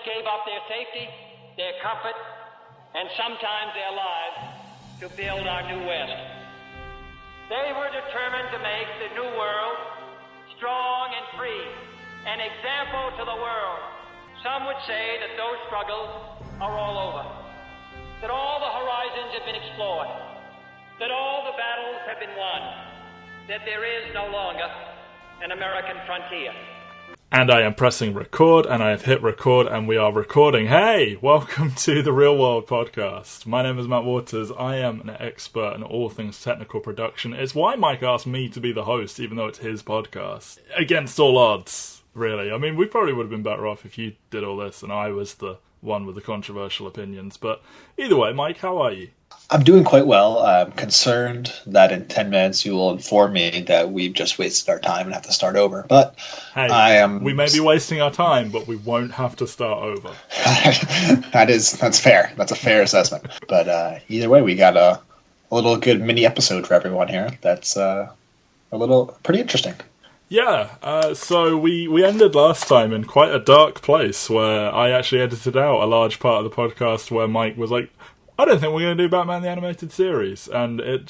gave up their safety, their comfort, and sometimes their lives to build our new West. They were determined to make the new world strong and free, an example to the world. Some would say that those struggles are all over, that all the horizons have been explored, that all the battles have been won, that there is no longer an American frontier. And I am pressing record, and I have hit record, and we are recording. Hey, welcome to the Real World Podcast. My name is Matt Waters. I am an expert in all things technical production. It's why Mike asked me to be the host, even though it's his podcast. Against all odds, really. I mean, we probably would have been better off if you did all this, and I was the one with the controversial opinions. But either way, Mike, how are you? I'm doing quite well. I'm concerned that in 10 minutes you will inform me that we've just wasted our time and have to start over. But hey, we may be wasting our time, but we won't have to start over. That's fair. That's a fair assessment. But either way, we got a little good mini episode for everyone here. That's pretty interesting. Yeah, so we ended last time in quite a dark place where I actually edited out a large part of the podcast where Mike was like, I don't think we're going to do Batman the Animated Series, and it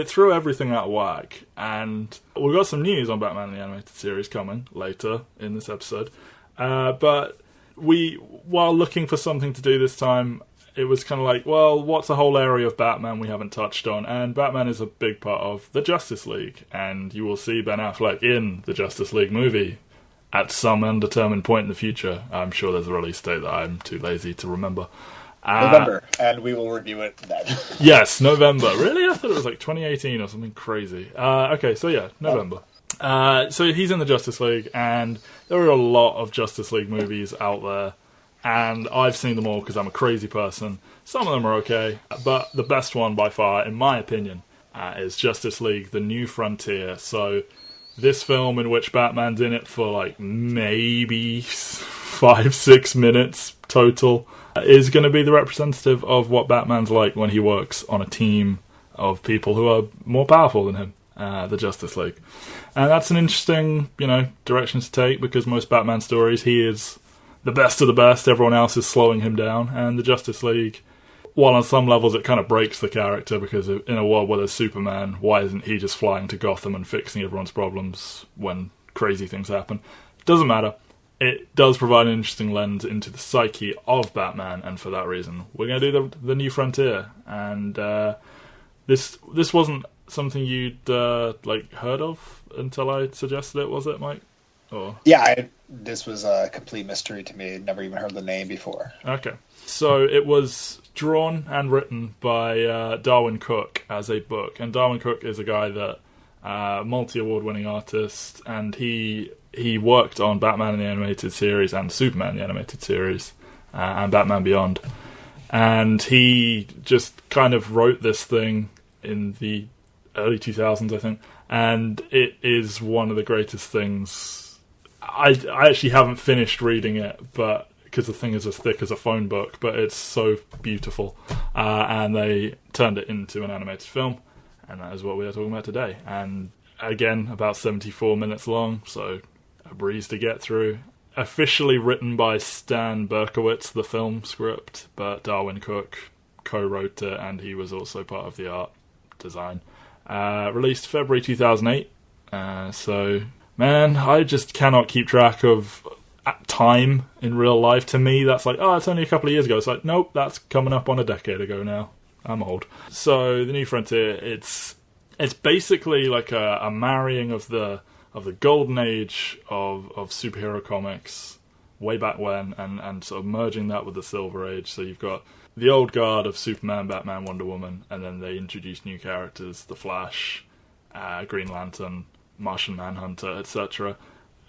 threw everything out of whack. And we've got some news on Batman the Animated Series coming later in this episode. But while looking for something to do this time, it was kind of like, well, what's a whole area of Batman we haven't touched on? And Batman is a big part of the Justice League, and you will see Ben Affleck in the Justice League movie at some undetermined point in the future. I'm sure there's a release date that I'm too lazy to remember. November, and we will review it then. Yes, November. Really? I thought it was like 2018 or something crazy. Okay, so yeah, November. So he's in the Justice League, and there are a lot of Justice League movies out there, and I've seen them all because I'm a crazy person. Some of them are okay, but the best one by far, in my opinion, is Justice League: The New Frontier. So this film in which Batman's in it for like maybe 5-6 minutes total is going to be the representative of what Batman's like when he works on a team of people who are more powerful than him, the Justice League. And that's an interesting, direction to take, because most Batman stories, he is the best of the best, everyone else is slowing him down, and the Justice League, while on some levels it kind of breaks the character, because in a world where there's Superman, why isn't he just flying to Gotham and fixing everyone's problems when crazy things happen? Doesn't matter. It does provide an interesting lens into the psyche of Batman, and for that reason, we're going to do the New Frontier. And this wasn't something you'd heard of until I suggested it, was it, Mike? Or yeah, this was a complete mystery to me. I'd never even heard the name before. Okay, so it was drawn and written by Darwin Cook as a book, and Darwin Cook is a guy that multi-award-winning artist, and he worked on Batman in the Animated Series and Superman in the Animated Series and Batman Beyond. And he just kind of wrote this thing in the early 2000s, I think. And it is one of the greatest things. I actually haven't finished reading it, but because the thing is as thick as a phone book, but it's so beautiful. And they turned it into an animated film, and that is what we are talking about today. And again, about 74 minutes long, so a breeze to get through. Officially written by Stan Berkowitz, the film script, but Darwin Cook co-wrote it, and he was also part of the art design. Released February 2008. So, man, I just cannot keep track of time in real life. To me, that's like, it's only a couple of years ago. It's like, nope, that's coming up on a decade ago now. I'm old. So, The New Frontier, it's basically like a marrying of the golden age of superhero comics way back when, and sort of merging that with the Silver Age. So you've got the old guard of Superman, Batman, Wonder Woman, and then they introduce new characters, The Flash, Green Lantern, Martian Manhunter, etc.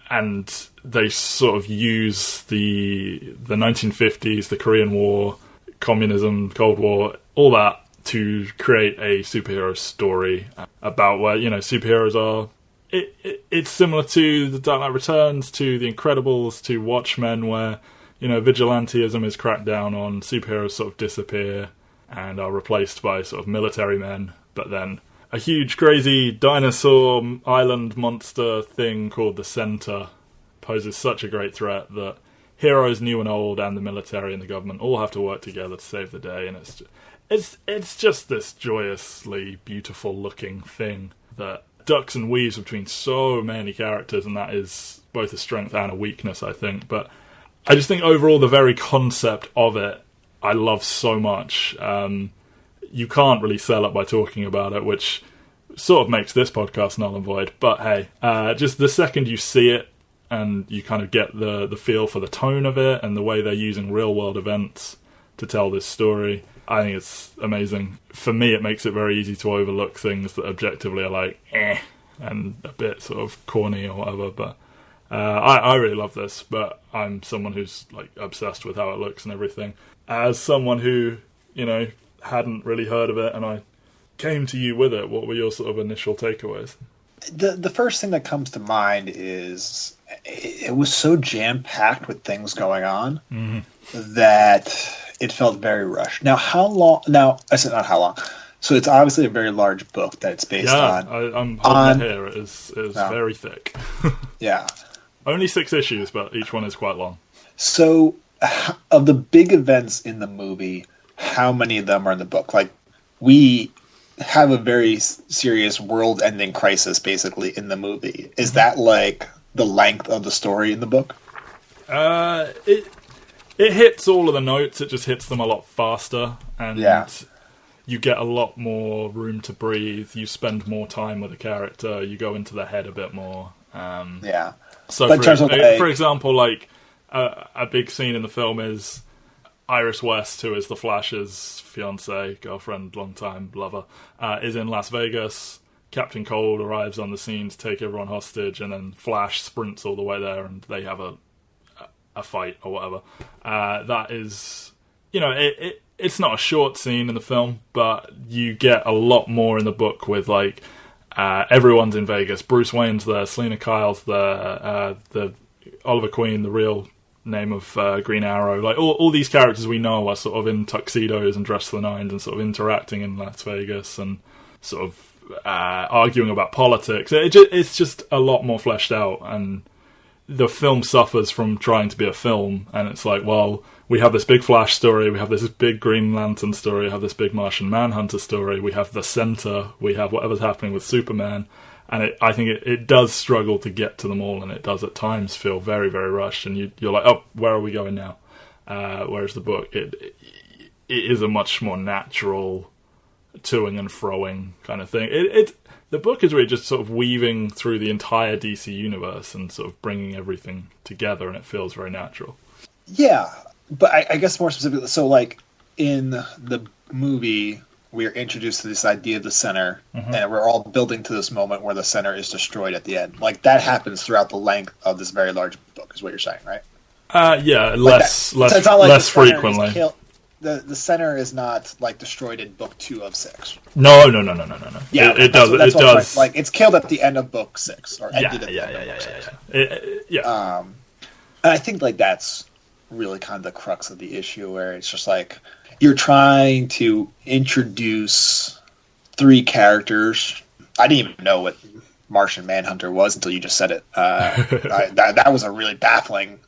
And they sort of use the 1950s, the Korean War, communism, Cold War, all that to create a superhero story about where, superheroes are. It's similar to The Dark Knight Returns, to The Incredibles, to Watchmen, where, vigilantism is cracked down on, superheroes sort of disappear and are replaced by sort of military men, but then a huge crazy dinosaur island monster thing called the Centaur poses such a great threat that heroes new and old, and the military and the government all have to work together to save the day, and it's just this joyously beautiful looking thing that ducks and weaves between so many characters, and that is both a strength and a weakness, I think. But I just think overall the very concept of it I love so much. You can't really sell it by talking about it, which sort of makes this podcast null and void. But hey, just the second you see it and you kind of get the feel for the tone of it and the way they're using real world events to tell this story, I think it's amazing. For me, it makes it very easy to overlook things that objectively are like, and a bit sort of corny or whatever. But I really love this, but I'm someone who's like obsessed with how it looks and everything. As someone who, you know, hadn't really heard of it and I came to you with it, what were your sort of initial takeaways? The first thing that comes to mind is it was so jam-packed with things going on that it felt very rushed. Now, how long... Now, I said not how long. So it's obviously a very large book that it's based on. Yeah, I'm holding it here. It is very thick. Yeah. Only 6 issues, but each one is quite long. So, of the big events in the movie, how many of them are in the book? Like, we have a very serious world-ending crisis, basically, in the movie. Is that, like, the length of the story in the book? It hits all of the notes. It just hits them a lot faster, and you get a lot more room to breathe. You spend more time with the character. You go into their head a bit more. So, for example, like a big scene in the film is Iris West, who is the Flash's fiancée, girlfriend, long-time lover, is in Las Vegas. Captain Cold arrives on the scene to take everyone hostage, and then Flash sprints all the way there, and they have a fight or whatever. That is, you know, it's not a short scene in the film, but you get a lot more in the book with, like, everyone's in Vegas. Bruce Wayne's there, Selena Kyle's there, the Oliver Queen, the real name of Green Arrow. Like, all these characters we know are sort of in tuxedos and dressed to the nines and sort of interacting in Las Vegas and sort of arguing about politics. It's just a lot more fleshed out, and the film suffers from trying to be a film, and it's like, well, we have this big Flash story, we have this big Green Lantern story, we have this big Martian Manhunter story, we have the center, we have whatever's happening with Superman, and I think it does struggle to get to them all, and it does at times feel very, very rushed, and you're like, oh, where are we going now? Whereas the book, it is a much more natural toing and froing kind of thing. The book is really just sort of weaving through the entire DC universe and sort of bringing everything together, and it feels very natural. Yeah, but I guess more specifically, so like in the movie, we're introduced to this idea of the center, and we're all building to this moment where the center is destroyed at the end. Like, that happens throughout the length of this very large book, is what you're saying, right? Less frequently. The center is not, like, destroyed in book 2 of 6. No. Yeah, it does. It does. Like, it's killed at the end of book 6, or ended at the end of book 6. And I think, like, that's really kind of the crux of the issue, where it's just like, you're trying to introduce 3 characters. I didn't even know what Martian Manhunter was until you just said it. That was a really baffling...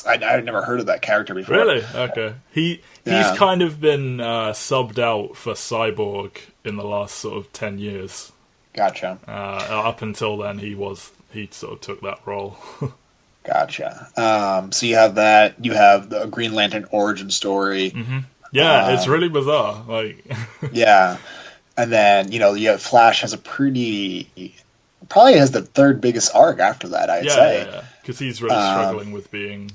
I'd never heard of that character before. Really? Okay. He's kind of been subbed out for Cyborg in the last sort of 10 years. Gotcha. Up until then, he sort of took that role. Gotcha. So you have that. You have the Green Lantern origin story. Yeah, it's really bizarre. Like, yeah, and then you have Flash has probably has the 3rd biggest arc after that. I'd say. Yeah, because he's really struggling with being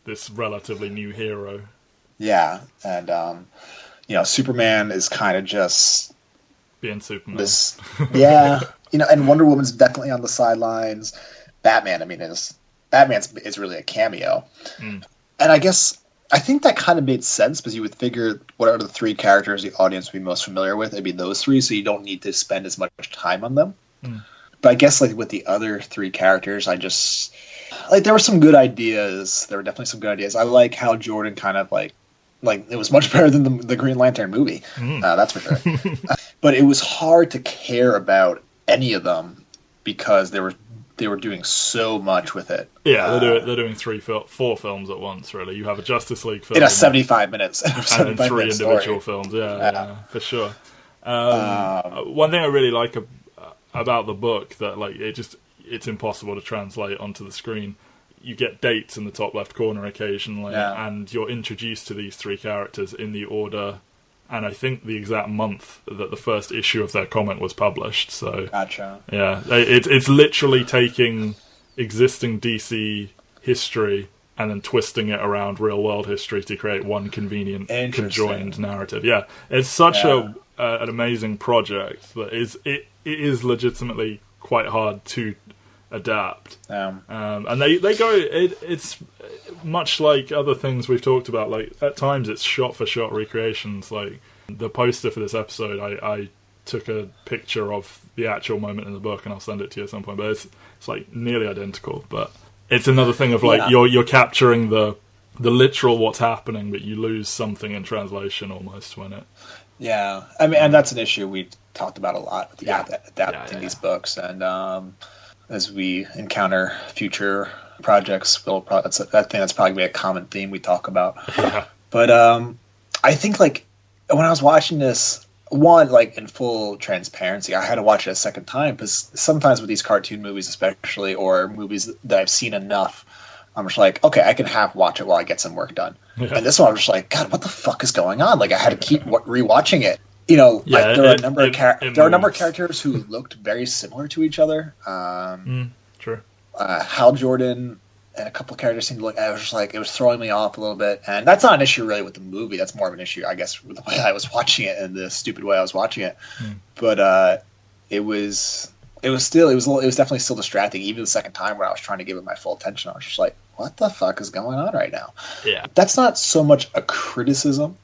this relatively new hero. Yeah, and Superman is kind of just being Superman. And Wonder Woman's definitely on the sidelines. Batman, is really a cameo, and I think that kind of made sense, because you would figure what are the 3 characters the audience would be most familiar with. It'd be those 3, so you don't need to spend as much time on them. But I guess, like, with the other 3 characters, I just... Like, there were some good ideas. There were definitely some good ideas. I like how Jordan kind of, like it was much better than the Green Lantern movie. That's for sure. But it was hard to care about any of them, because there were they were doing so much with it. Yeah, they're doing 4 films at once. Really, you have a Justice League film in a 75 minutes, and then 3 individual films. Yeah, for sure. One thing I really like about the book that like it's impossible to translate onto the screen. You get dates in the top left corner occasionally, and you're introduced to these 3 characters in the order, and I think the exact month that the first issue of their comic was published. So, gotcha. Yeah, it's literally taking existing DC history and then twisting it around real world history to create one convenient conjoined narrative. Yeah, it's such an amazing project that it is legitimately quite hard to adapt. And they go. It's much like other things we've talked about. Like at times, it's shot for shot recreations. Like the poster for this episode, I took a picture of the actual moment in the book, and I'll send it to you at some point. But it's like nearly identical. But it's another thing of like you're capturing the literal what's happening, but you lose something in translation almost when it. Yeah, I mean, and that's an issue we talked about a lot with adapting these books, and as we encounter future projects, I think that's probably gonna be a common theme we talk about. Yeah. But I think like when I was watching this, one, like in full transparency, I had to watch it a second time because sometimes with these cartoon movies, especially, or movies that I've seen enough, I'm just like, okay, I can half watch it while I get some work done. Yeah. And this one, I was just like, God, what the fuck is going on? Like, I had to keep rewatching it. You know, there are a number of characters who looked very similar to each other. True. Hal Jordan and a couple of characters seemed to look. I was just like, it was throwing me off a little bit, and that's not an issue really with the movie. That's more of an issue, I guess, with the way I was watching it and the stupid way I was watching it. But it was definitely still distracting. Even the second time where I was trying to give it my full attention, I was just like, what the fuck is going on right now? Yeah, that's not so much a criticism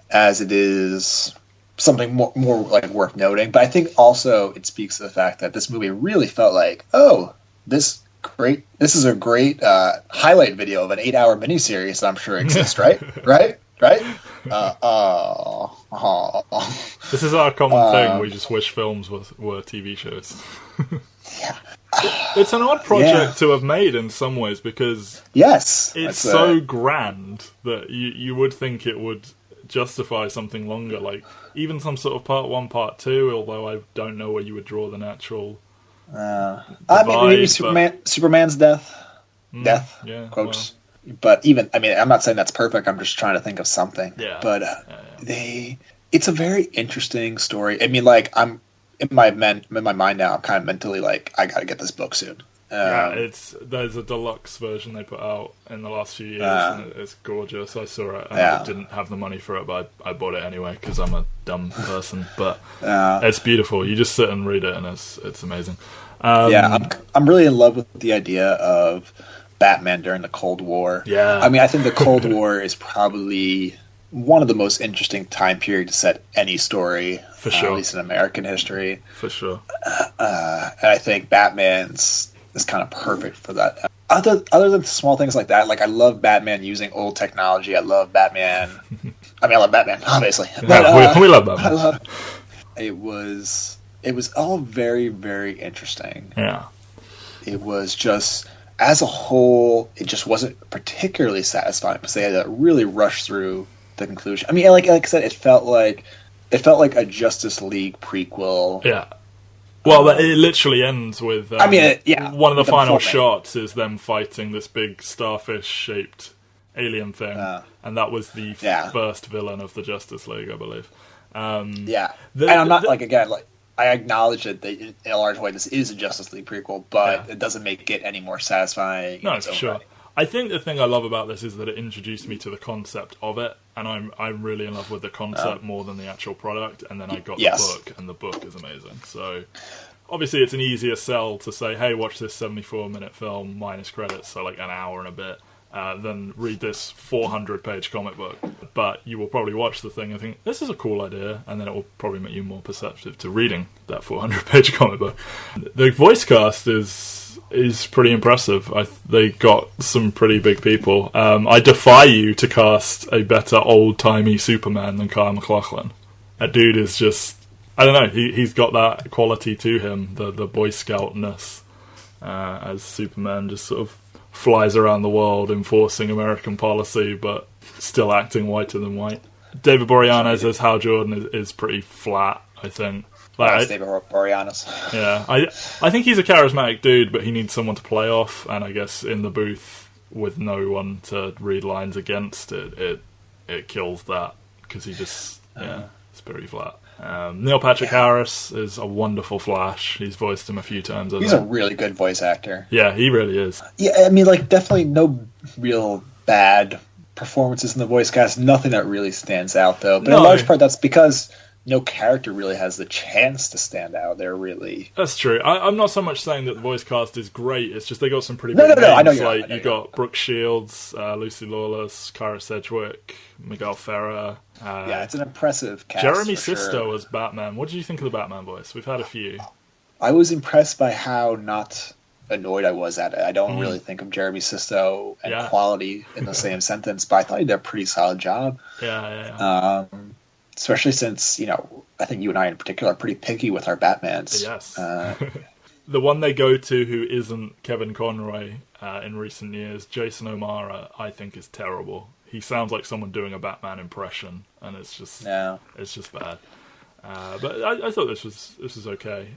as it is something more like worth noting. But I think also it speaks to the fact that this movie really felt like, this is a great highlight video of an 8-hour miniseries that I'm sure exists, right? right? This is our common thing. We just wish films were TV shows. Yeah. It's an odd project to have made in some ways because it's so grand that you would think it would justify something longer, like even some sort of part 1, part 2, although I don't know where you would draw the natural maybe Superman's death, quotes. Well. But even, I mean, I'm not saying that's perfect, I'm just trying to think of something. But it's a very interesting story. I mean, like, I'm in my mind now, I'm kind of mentally like, I gotta get this book soon. There's a deluxe version they put out in the last few years, and it's gorgeous. I saw it, and I didn't have the money for it, but I bought it anyway because I'm a dumb person. But it's beautiful. You just sit and read it, and it's amazing. I'm really in love with the idea of Batman during the Cold War. Yeah, I mean, I think the Cold War is probably one of the most interesting time period to set any story, for sure, at least in American history, for sure. And I think Batman's is kind of perfect for that. Other than small things like that, like I love Batman using old technology. I love Batman. I love Batman, obviously. But, we love Batman. It was all very, very interesting. Yeah. It was just, as a whole, it just wasn't particularly satisfying because they had to really rush through the conclusion. I mean, like I said, it felt like a Justice League prequel. Yeah. Well, it literally ends with. One of the final shots is them fighting this big starfish-shaped alien thing, and that was the first villain of the Justice League, I believe. And I'm not I acknowledge that in a large way this is a Justice League prequel, but it doesn't make it any more satisfying. No, for sure. I think the thing I love about this is that it introduced me to the concept of it, and I'm really in love with the concept more than the actual product. And then I got the book, and the book is amazing. So obviously, it's an easier sell to say, "Hey, watch this 74-minute film minus credits, so like an hour and a bit." Than read this 400-page comic book. But you will probably watch the thing and think, this is a cool idea, and then it will probably make you more perceptive to reading that 400-page comic book. The voice cast is pretty impressive. They got some pretty big people. I defy you to cast a better old-timey Superman than Kyle MacLachlan. That dude is just, I don't know, he's got that quality to him, the Boy Scoutness. as Superman just sort of flies around the world enforcing American policy, but still acting whiter than white. David Boreanaz as Hal Jordan is pretty flat, I think. Like, David Boreanaz. Yeah, I think he's a charismatic dude, but he needs someone to play off, and I guess in the booth with no one to read lines against it kills that, because he just, it's pretty flat. Neil Patrick Harris is a wonderful Flash. He's voiced him a few times. He's a really good voice actor. Yeah, he really is. Yeah, I mean, like, definitely no real bad performances in the voice cast. Nothing that really stands out, though. But in large part, that's because no character really has the chance to stand out. That's true. I'm not so much saying that the voice cast is great. It's just they got some pretty big names. I know you got Brooke Shields, Lucy Lawless, Kyra Sedgwick, Miguel Ferrer. It's an impressive cast. Jeremy Sisto as Batman. What did you think of the Batman voice? We've had a few. I was impressed by how not annoyed I was at it. I don't really think of Jeremy Sisto and quality in the same sentence, but I thought he did a pretty solid job. Especially since, I think you and I in particular are pretty picky with our Batmans. Yes. The one they go to who isn't Kevin Conroy in recent years, Jason O'Mara, I think is terrible. He sounds like someone doing a Batman impression, and it's just bad. But I thought this was okay.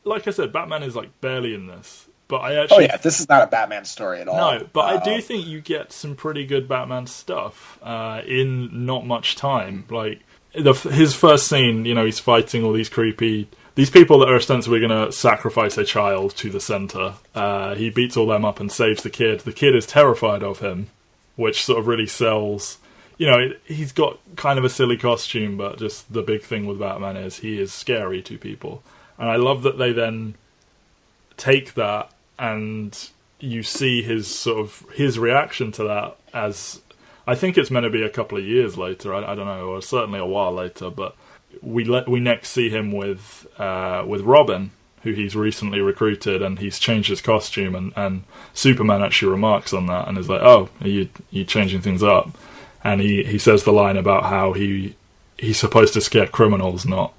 Like I said, Batman is like barely in this. But I actually... this is not a Batman story at all. No, but I do think you get some pretty good Batman stuff in not much time. Like, his first scene, he's fighting all these these people that are ostensibly going to sacrifice a child to the center. He beats all them up and saves the kid. The kid is terrified of him, which sort of really sells... he's got kind of a silly costume, but just the big thing with Batman is he is scary to people. And I love that they then take that and you see his reaction to that as, I think it's meant to be a couple of years later, I don't know, or certainly a while later, but we next see him with Robin, who he's recently recruited, and he's changed his costume, and Superman actually remarks on that and is like, oh, are you changing things up? And he says the line about how he's supposed to scare criminals, not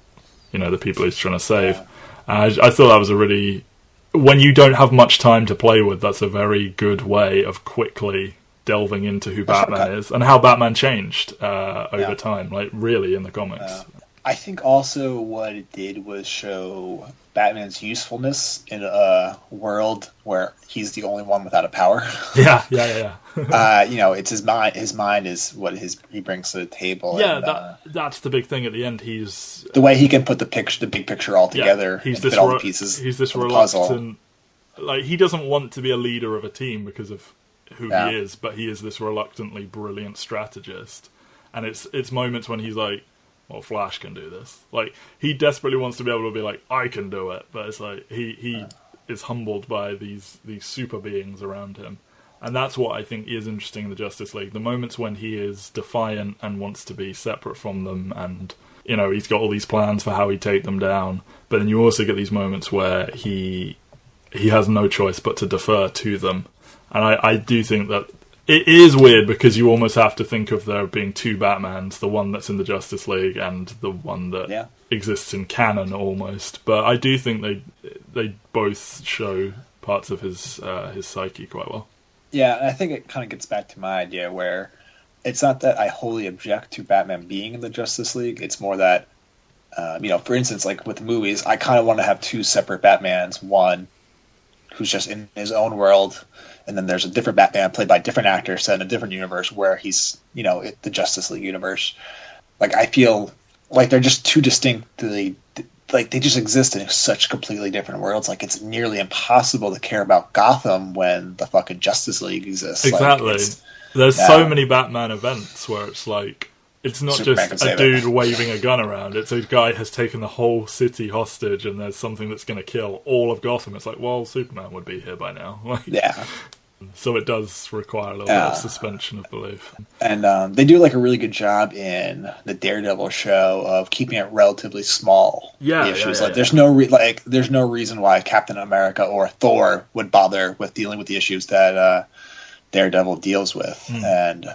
the people he's trying to save. I thought that was a really... When you don't have much time to play with, that's a very good way of quickly delving into who Batman is and how Batman changed over time, like really in the comics. I think also what it did was show Batman's usefulness in a world where he's the only one without a power. Yeah. It's his mind. His mind is what he brings to the table. Yeah, that's the big thing at the end. He's the way he can put the big picture all together. He's fit all the pieces. He's this reluctant, like he doesn't want to be a leader of a team because of who he is, but he is this reluctantly brilliant strategist. And it's moments when he's like, well, Flash can do this. Like, he desperately wants to be able to be like, I can do it. But it's like, he is humbled by these super beings around him. And that's what I think is interesting in the Justice League. The moments when he is defiant and wants to be separate from them, and, he's got all these plans for how he'd take them down. But then you also get these moments where he has no choice but to defer to them. And I do think that it is weird because you almost have to think of there being two Batmans, the one that's in the Justice League and the one that exists in canon almost. But I do think they both show parts of his psyche quite well. Yeah, and I think it kind of gets back to my idea where it's not that I wholly object to Batman being in the Justice League. It's more that, for instance, like with the movies, I kind of want to have two separate Batmans. One who's just in his own world, and then there's a different Batman played by a different actor set in a different universe where he's, the Justice League universe. Like, I feel like they're just too distinctly, like, they just exist in such completely different worlds. Like, it's nearly impossible to care about Gotham when the fucking Justice League exists. Exactly. Like, there's so many Batman events where it's like, it's not Superman just a dude waving a gun around. It's a guy has taken the whole city hostage and there's something that's going to kill all of Gotham. It's like, well, Superman would be here by now. So it does require a little bit of suspension of belief. And they do like a really good job in the Daredevil show of keeping it relatively small. There's no reason why Captain America or Thor would bother with dealing with the issues that Daredevil deals with. And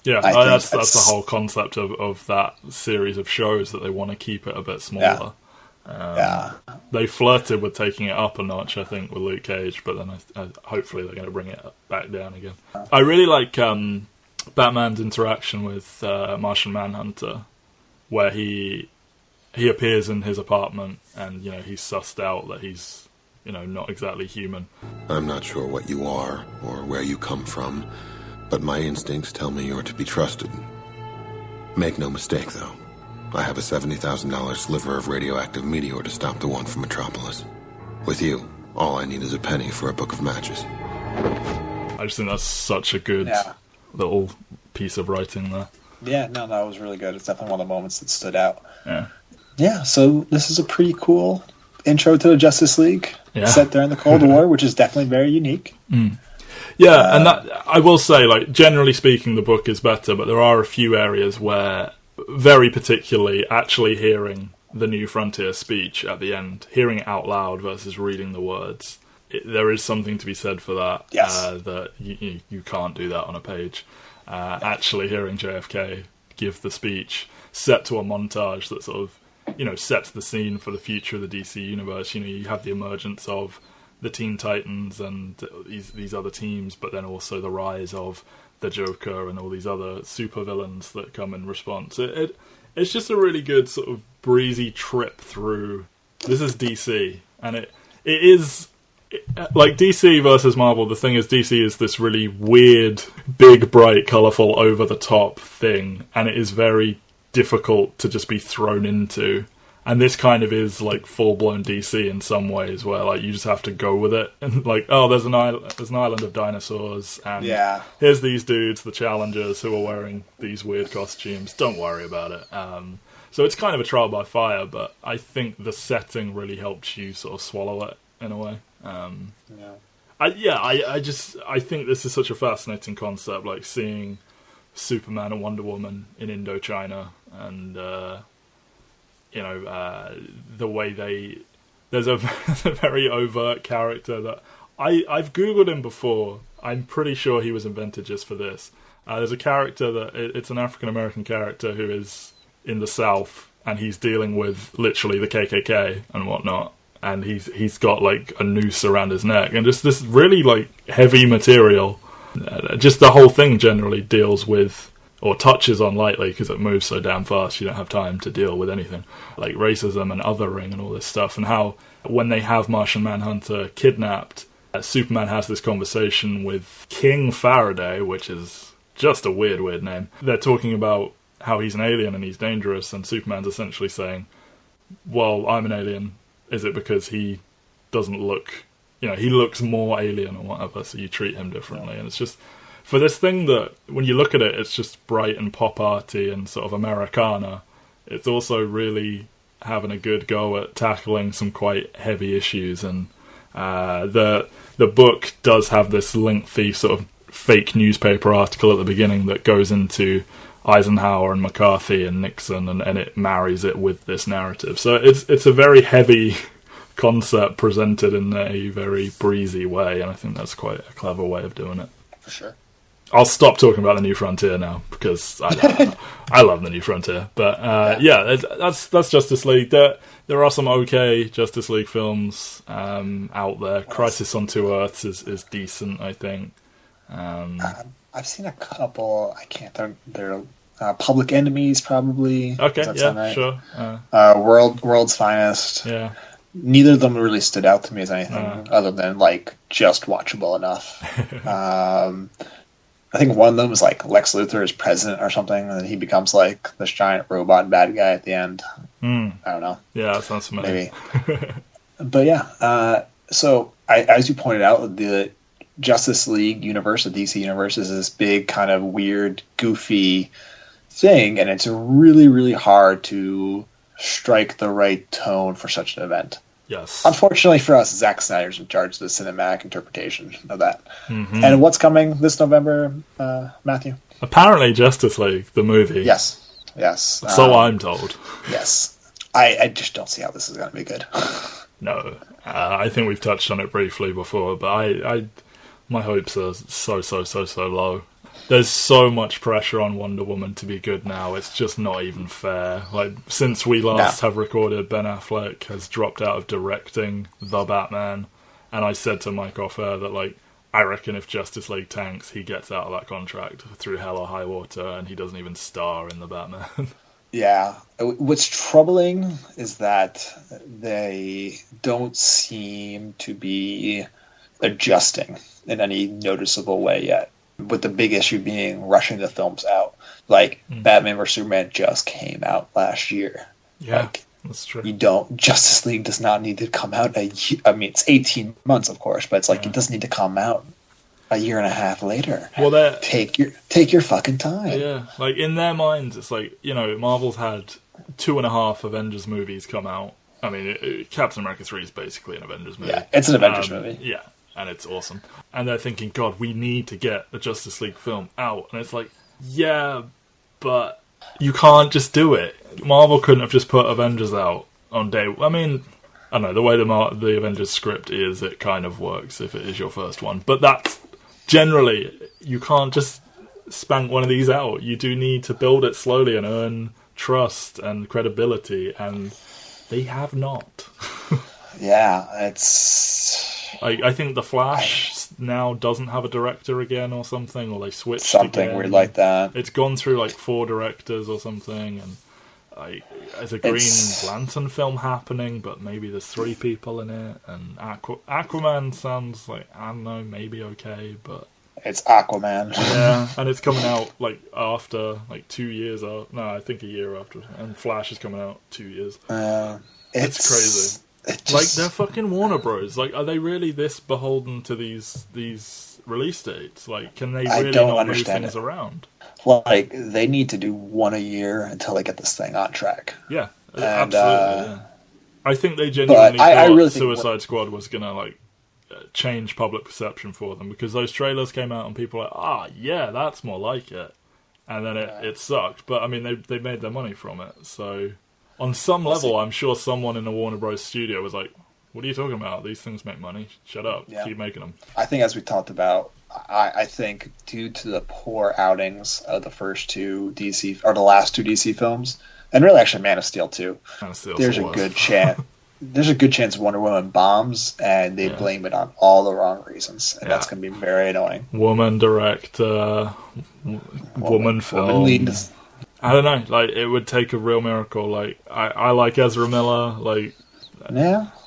that's the whole concept of that series of shows, that they want to keep it a bit smaller. They flirted with taking it up a notch, I think, with Luke Cage, but then hopefully they're going to bring it back down again. I really like Batman's interaction with Martian Manhunter, where he appears in his apartment and, he's sussed out that he's, not exactly human. I'm not sure what you are or where you come from, but my instincts tell me you're to be trusted. Make no mistake, though. I have a $70,000 sliver of radioactive meteor to stop the one from Metropolis. With you, all I need is a penny for a book of matches. I just think that's such a good little piece of writing there. Yeah, no, that was really good. It's definitely one of the moments that stood out. Yeah. Yeah, so this is a pretty cool intro to the Justice League set during the Cold War, which is definitely very unique. Yeah, and that I will say, generally speaking, the book is better, but there are a few areas where, very particularly, actually hearing the New Frontier speech at the end, hearing it out loud versus reading the words, there is something to be said for that. Yes. That you can't do that on a page. Actually hearing JFK give the speech, set to a montage that sort of, sets the scene for the future of the DC universe. You have the emergence of the Teen Titans and these other teams, but then also the rise of the Joker and all these other supervillains that come in response. It's just a really good sort of breezy trip through. This is DC, and it is like DC versus Marvel. The thing is, DC is this really weird, big, bright, colourful, over the top thing, and it is very difficult to just be thrown into. And this kind of is like full-blown DC in some ways, where you just have to go with it. And there's an island of dinosaurs, and here's these dudes, the Challengers, who are wearing these weird costumes. Don't worry about it. So it's kind of a trial by fire, but I think the setting really helps you sort of swallow it in a way. I think this is such a fascinating concept, like seeing Superman and Wonder Woman in Indochina, and the way there's a very overt character that I've googled him before. I'm pretty sure he was invented just for this. There's a character that it's an African American character who is in the South, and he's dealing with literally the KKK and whatnot, and he's got a noose around his neck, and just this really heavy material. Just the whole thing generally deals with, or touches on lightly, because it moves so damn fast you don't have time to deal with anything, like racism and othering and all this stuff, and how when they have Martian Manhunter kidnapped, Superman has this conversation with King Faraday, which is just a weird name. They're talking about how he's an alien and he's dangerous, and Superman's essentially saying, well, I'm an alien. Is it because he doesn't look, he looks more alien or whatever, so you treat him differently? And it's just, for this thing that, when you look at it, it's just bright and pop arty and sort of Americana, it's also really having a good go at tackling some quite heavy issues. And the book does have this lengthy sort of fake newspaper article at the beginning that goes into Eisenhower and McCarthy and Nixon, and it marries it with this narrative. So it's a very heavy concept presented in a very breezy way, and I think that's quite a clever way of doing it. For sure. I'll stop talking about the New Frontier now, because I love the New Frontier. But that's Justice League. There are some okay Justice League films out there. Crisis on Two Earths is decent, I think. I've seen a couple. I can't. They're Public Enemies, probably. Okay, right? Sure. World's Finest. Yeah. Neither of them really stood out to me as anything other than just watchable enough. I think one of them was Lex Luthor is president or something, and then he becomes this giant robot bad guy at the end. I don't know. Yeah, that sounds familiar. Maybe. But yeah, so as you pointed out, the Justice League universe, the DC universe, is this big kind of weird, goofy thing, and it's really, really hard to strike the right tone for such an event. Yes. Unfortunately for us, Zack Snyder's in charge of the cinematic interpretation of that. Mm-hmm. And what's coming this November, Matthew? Apparently Justice League, the movie. Yes. So I'm told. Yes. I just don't see how this is going to be good. No. I think we've touched on it briefly before, but my hopes are so low. There's so much pressure on Wonder Woman to be good now. It's just not even fair. Like, since we last have recorded, Ben Affleck has dropped out of directing The Batman. And I said to Mike off air that, like, I reckon if Justice League tanks, he gets out of that contract through hell or high water, and he doesn't even star in The Batman. Yeah. What's troubling is that they don't seem to be adjusting in any noticeable way yet. With the big issue being rushing the films out. Like, Batman vs. Superman just came out last year. Yeah, like, that's true. Justice League does not need to come out it's 18 months, of course, but it's like, it doesn't need to come out a year and a half later. Well, take your fucking time. Yeah, like, in their minds, it's like, you know, Marvel's had 2.5 Avengers movies come out. I mean, Captain America 3 is basically an Avengers movie. Yeah, it's an Avengers movie. Yeah. And it's awesome. And they're thinking, God, we need to get the Justice League film out. And it's like, yeah, but you can't just do it. Marvel couldn't have just put Avengers out on day... I mean, I don't know, the way the Avengers script is, it kind of works if it is your first one. But that's... Generally, you can't just spank one of these out. You do need to build it slowly and earn trust and credibility. And they have not. Yeah, it's... I think The Flash now doesn't have a director again or something, or they switched something again. Weird like that. It's gone through like 4 directors or something, and there's a Green Lantern film happening, but maybe there's 3 people in it, and Aquaman sounds like, I don't know, maybe okay, but... It's Aquaman. Yeah, and it's coming out like after, like 2 years, I think a year after, and Flash is coming out 2 years. It's crazy. Like, they're fucking Warner Bros. Like, are they really this beholden to these release dates? Like, can they really not move things around? Like, they need to do one a year until they get this thing on track. Yeah, absolutely. Yeah. I think they genuinely thought Suicide Squad was gonna like change public perception for them, because those trailers came out and people were like, yeah, that's more like it, and then it sucked. But I mean, they made their money from it, so. On some level, I'm sure someone in a Warner Bros. Studio was like, what are you talking about? These things make money. Shut up. Yeah. Keep making them. I think, as we talked about, I think due to the poor outings of the last two DC films, and really actually Man of Steel too, there's a good chance Wonder Woman bombs, and they blame it on all the wrong reasons, and that's going to be very annoying. Woman director, woman film. Woman lead. I don't know, like, it would take a real miracle. Like, I like Ezra Miller, like,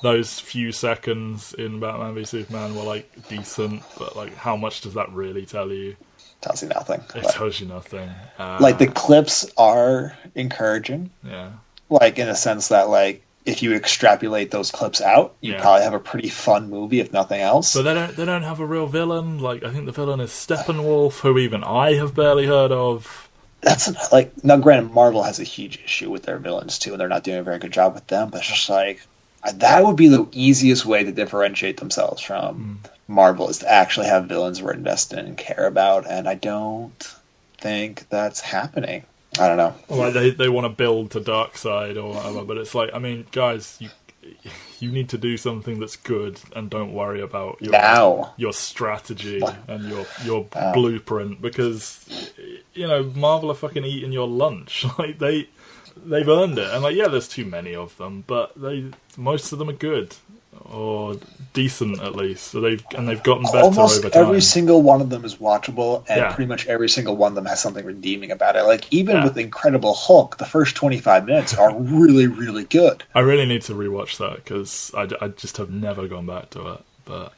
those few seconds in Batman v Superman were, like, decent, but, like, how much does that really tell you? Tells you nothing. It tells you nothing. Like, the clips are encouraging. Yeah. Like, in a sense that, like, if you extrapolate those clips out, you probably have a pretty fun movie, if nothing else. But they don't have a real villain. Like, I think the villain is Steppenwolf, who even I have barely heard of. That's like, now granted, Marvel has a huge issue with their villains too, and they're not doing a very good job with them, but it's just like, that would be the easiest way to differentiate themselves from Marvel, is to actually have villains we're invested in and care about, and I don't think that's happening. I don't know. Like, they want to build to Darkseid or whatever, but it's like, I mean, guys, you need to do something that's good, and don't worry about your strategy and your blueprint, because, you know, Marvel are fucking eating your lunch. Like, they've earned it, and like, there's too many of them, but most of them are good, or decent at least. So they've gotten better almost over time. Every single one of them is watchable, and pretty much every single one of them has something redeeming about it. Like, even with Incredible Hulk, the first 25 minutes are really, really good. I really need to rewatch that, because I just have never gone back to it. But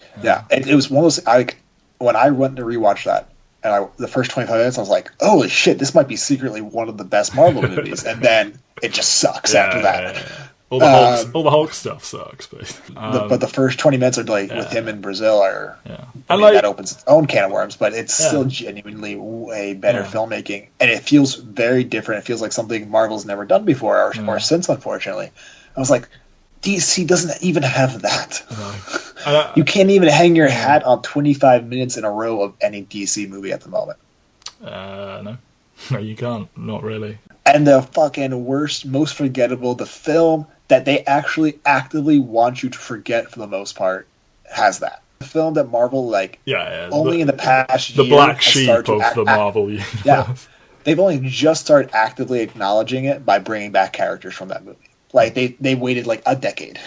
it was one of those, when I went to rewatch that, and the first 25 minutes, I was like, holy shit, this might be secretly one of the best Marvel movies. And then it just sucks after that. Yeah. All the Hulk stuff sucks, but the first 20 minutes are like with him in Brazil that opens its own can of worms, but it's still genuinely way better filmmaking, and it feels very different. It feels like something Marvel's never done before or since, unfortunately. I was like, DC doesn't even have that. No. You can't even hang your hat on 25 minutes in a row of any DC movie at the moment. No, you can't. Not really. And the fucking worst, most forgettable, the film that they actually actively want you to forget for the most part, has that. film that Marvel, like, yeah, only in the past the year black has sheep started of to the Marvel universe. Yeah. They've only just started actively acknowledging it by bringing back characters from that movie. Like, they waited, like, a decade.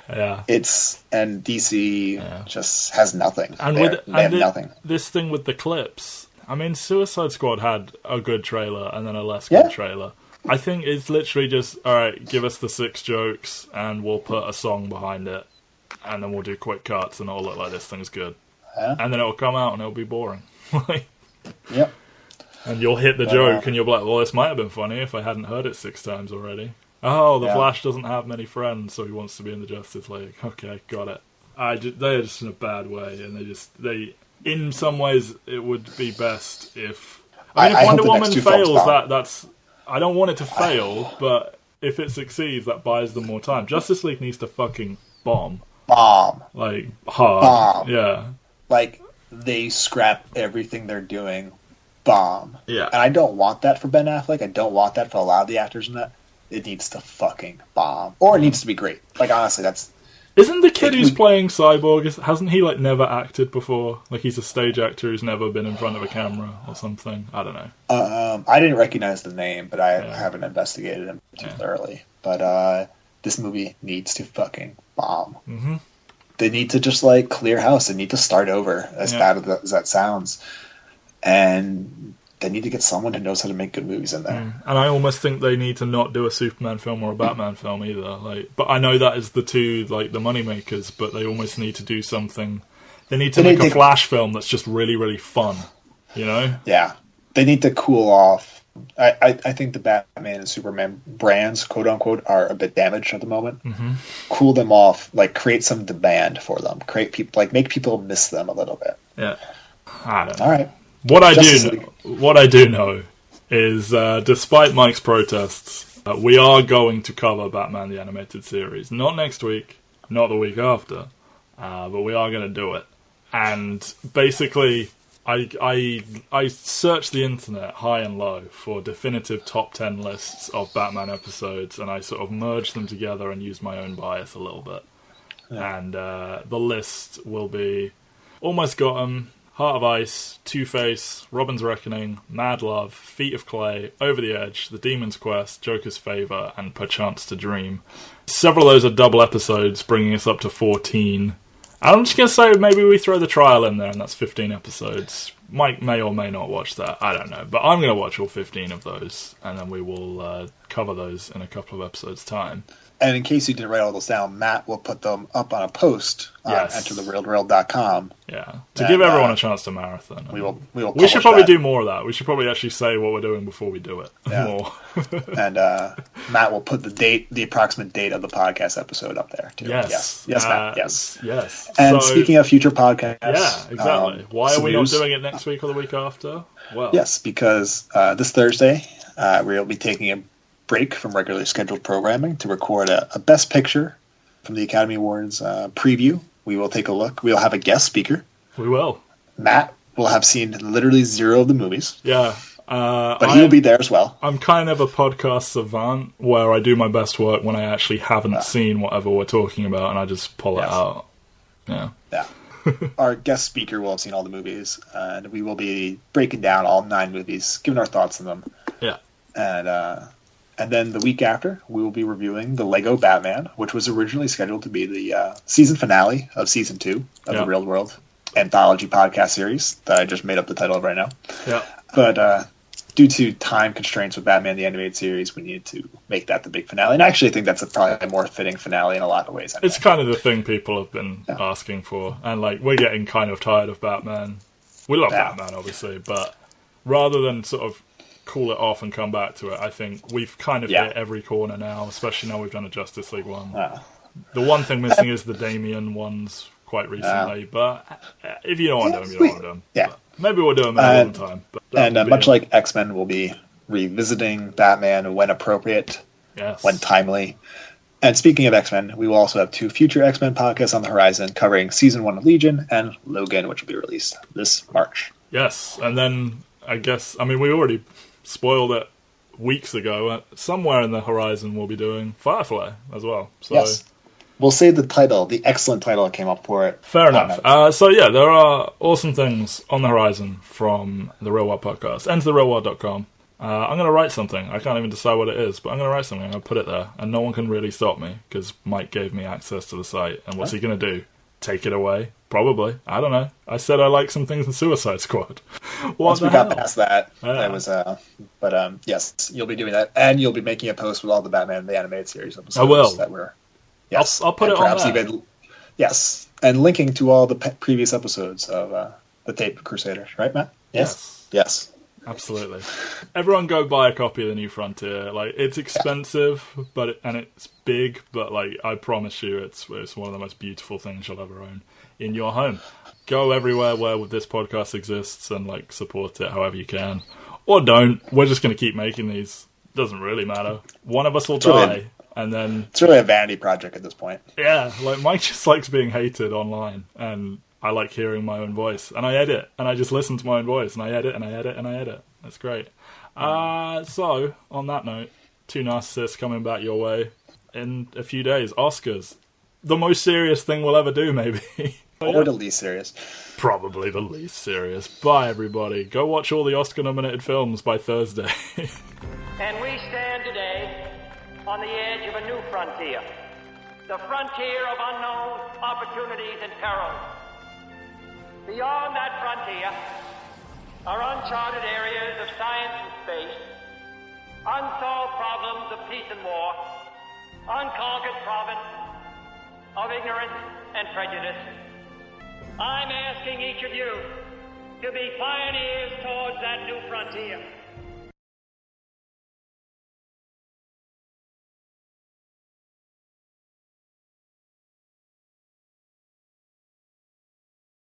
Yeah. And DC just has nothing. And they have nothing. This thing with the clips, I mean, Suicide Squad had a good trailer and then a less good trailer. I think it's literally just, alright, give us the 6 jokes and we'll put a song behind it and then we'll do quick cuts and it'll look like this thing's good. Yeah. And then it'll come out and it'll be boring. Yep. And you'll hit the joke and you'll be like, well, this might have been funny if I hadn't heard it 6 times already. Oh, the Flash doesn't have many friends, so he wants to be in the Justice League. Okay, got it. They're just in a bad way, and in some ways, it would be best if... I mean, if Wonder Woman fails, that's... I don't want it to fail, but if it succeeds, that buys them more time. Justice League needs to fucking bomb. Like, hard. Bomb. Yeah. Like, they scrap everything they're doing. Bomb. Yeah. And I don't want that for Ben Affleck. I don't want that for a lot of the actors in that. It needs to fucking bomb. Or it needs to be great. Like, honestly, that's... Isn't the kid who's playing Cyborg, hasn't he, like, never acted before? Like, he's a stage actor who's never been in front of a camera or something? I don't know. I didn't recognize the name, but I haven't investigated him too thoroughly. But this movie needs to fucking bomb. Mm-hmm. They need to just, like, clear house. They need to start over, as bad as that sounds. And... they need to get someone who knows how to make good movies in there. And I almost think they need to not do a Superman film or a Batman film either. Like, but I know that is the two, like, the moneymakers, but they almost need to do something. They need to make a Flash film that's just really, really fun, you know? Yeah. They need to cool off. I think the Batman and Superman brands, quote-unquote, are a bit damaged at the moment. Mm-hmm. Cool them off, like, create some demand for them. Make people miss them a little bit. Yeah. I don't know. All right. What I do know is, despite Mike's protests, we are going to cover Batman the Animated Series. Not next week, not the week after, but we are going to do it. And basically, I searched the internet high and low for definitive top 10 lists of Batman episodes, and I sort of merged them together and used my own bias a little bit. Yeah. And the list will be Almost Got 'Em, Heart of Ice, Two-Face, Robin's Reckoning, Mad Love, Feet of Clay, Over the Edge, The Demon's Quest, Joker's Favour, and Perchance to Dream. Several of those are double episodes, bringing us up to 14. I'm just going to say maybe we throw the trial in there, and that's 15 episodes. Mike may or may not watch that, I don't know. But I'm going to watch all 15 of those, and then we will cover those in a couple of episodes' time. And in case you didn't write all those down, Matt will put them up on a post on entertherealworld.com. Yeah, to give everyone a chance to marathon. We should probably do more of that. We should probably actually say what we're doing before we do it. Yeah. More. And Matt will put the approximate date of the podcast episode up there too. Yes, Matt. Yes. And speaking of future podcasts, yeah, exactly. Why are we not doing it next week or the week after? Well, yes, because this Thursday we'll be taking a break from regularly scheduled programming to record a Best Picture from the Academy Awards preview. We will take a look. We'll have a guest speaker. We will. Matt will have seen literally 0 of the movies. Yeah. But he'll be there as well. I'm kind of a podcast savant where I do my best work when I actually haven't seen whatever we're talking about and I just pull it out. Yeah. Yeah. Our guest speaker will have seen all the movies, and we will be breaking down all 9 movies, giving our thoughts on them. Yeah. And then the week after, we will be reviewing the Lego Batman, which was originally scheduled to be the season finale of Season 2 of the Real World anthology podcast series that I just made up the title of right now. Yeah. But due to time constraints with Batman the Animated Series, we needed to make that the big finale. And I actually think that's probably a more fitting finale in a lot of ways. Anyway. It's kind of the thing people have been asking for. And, like, we're getting kind of tired of Batman. We love Batman, obviously, but rather than sort of cool it off and come back to it, I think we've kind of hit every corner now, especially now we've done a Justice League one. The one thing missing is the Damian ones quite recently, but if you don't want to do them, you don't want to do them. Yeah. But maybe we'll do them in a long time. And much like X-Men, we'll be revisiting Batman when appropriate, when timely. And speaking of X-Men, we will also have 2 future X-Men podcasts on the horizon covering Season 1 of Legion and Logan, which will be released this March. Yes, and then I guess, I mean, we already spoiled it weeks ago. Somewhere in the horizon we'll be doing Firefly as well. So we'll say the title, the excellent title that came up for it. Fair enough. So yeah, there are awesome things on the horizon from the Real World Podcast and therealworld.com. I'm going to write something. I can't even decide what it is, but I'm going to write something. I'm going to put it there, and no one can really stop me because Mike gave me access to the site. And what's he going to do? Take it away? Probably. I don't know. I said I like some things in Suicide Squad. Once we got past that, that was. But yes, you'll be doing that, and you'll be making a post with all the Batman the Animated Series episodes. I will. That were. Yes, I'll put it on there. Even, yes, and linking to all the previous episodes of the Tape Crusaders, right, Matt? Yes. Yes. Absolutely. Everyone go buy a copy of The New Frontier. Like, it's expensive, and it's big, but like I promise you, it's one of the most beautiful things you'll ever own in your home. Go everywhere where this podcast exists and like support it however you can, or don't. We're just going to keep making these. Doesn't really matter. One of us will die, and then it's really a vanity project at this point. Yeah, like Mike just likes being hated online, and I like hearing my own voice, and I edit, and I just listen to my own voice, and I edit, and I edit, and I edit. That's great. So, on that note, 2 Narcissists coming back your way in a few days. Oscars. The most serious thing we'll ever do, maybe. Or the least serious. Probably the least serious. Bye, everybody. Go watch all the Oscar-nominated films by Thursday. And we stand today on the edge of a new frontier. The frontier of unknown opportunities and perils. Beyond that frontier are uncharted areas of science and space, unsolved problems of peace and war, unconquered province of ignorance and prejudice. I'm asking each of you to be pioneers towards that new frontier.